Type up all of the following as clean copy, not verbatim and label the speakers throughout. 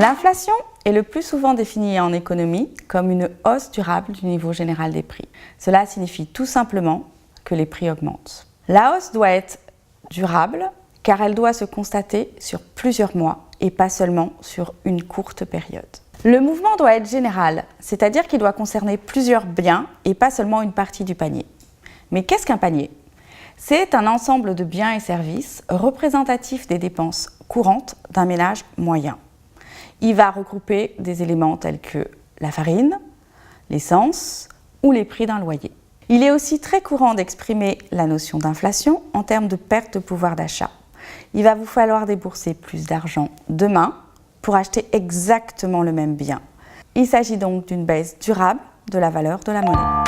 Speaker 1: L'inflation est le plus souvent définie en économie comme une hausse durable du niveau général des prix. Cela signifie tout simplement que les prix augmentent. La hausse doit être durable car elle doit se constater sur plusieurs mois et pas seulement sur une courte période. Le mouvement doit être général, c'est-à-dire qu'il doit concerner plusieurs biens et pas seulement une partie du panier. Mais qu'est-ce qu'un panier ? C'est un ensemble de biens et services représentatifs des dépenses courantes d'un ménage moyen. Il va regrouper des éléments tels que la farine, l'essence ou les prix d'un loyer. Il est aussi très courant d'exprimer la notion d'inflation en termes de perte de pouvoir d'achat. Il va vous falloir débourser plus d'argent demain pour acheter exactement le même bien. Il s'agit donc d'une baisse durable de la valeur de la monnaie.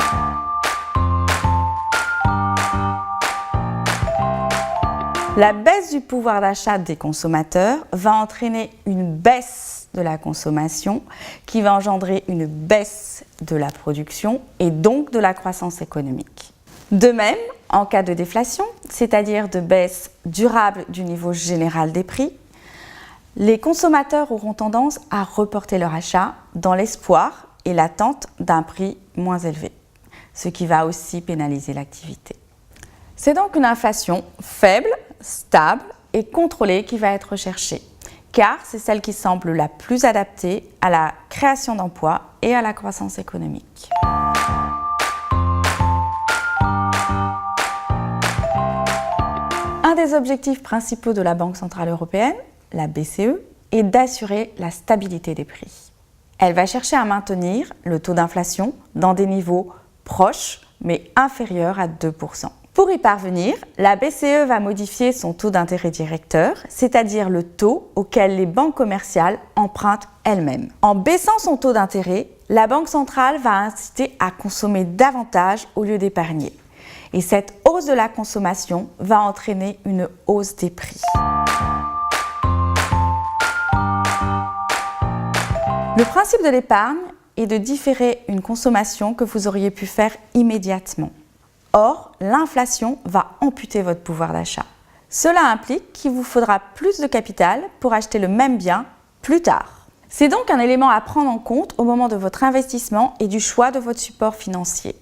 Speaker 1: La baisse du pouvoir d'achat des consommateurs va entraîner une baisse de la consommation qui va engendrer une baisse de la production et donc de la croissance économique. De même, en cas de déflation, c'est-à-dire de baisse durable du niveau général des prix, les consommateurs auront tendance à reporter leur achat dans l'espoir et l'attente d'un prix moins élevé, ce qui va aussi pénaliser l'activité. C'est donc une inflation faible, stable et contrôlée qui va être recherchée, car c'est celle qui semble la plus adaptée à la création d'emplois et à la croissance économique. Un des objectifs principaux de la Banque centrale européenne, la BCE, est d'assurer la stabilité des prix. Elle va chercher à maintenir le taux d'inflation dans des niveaux proches mais inférieurs à 2%. Pour y parvenir, la BCE va modifier son taux d'intérêt directeur, c'est-à-dire le taux auquel les banques commerciales empruntent elles-mêmes. En baissant son taux d'intérêt, la Banque centrale va inciter à consommer davantage au lieu d'épargner. Et cette hausse de la consommation va entraîner une hausse des prix. Le principe de l'épargne est de différer une consommation que vous auriez pu faire immédiatement. Or, l'inflation va amputer votre pouvoir d'achat. Cela implique qu'il vous faudra plus de capital pour acheter le même bien plus tard. C'est donc un élément à prendre en compte au moment de votre investissement et du choix de votre support financier.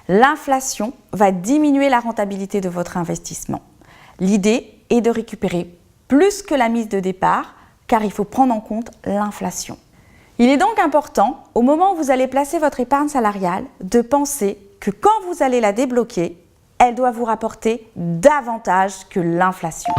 Speaker 1: L'inflation va diminuer la rentabilité de votre investissement. L'idée est de récupérer plus que la mise de départ, car il faut prendre en compte l'inflation. Il est donc important, au moment où vous allez placer votre épargne salariale, de penser que quand vous allez la débloquer, elle doit vous rapporter davantage que l'inflation.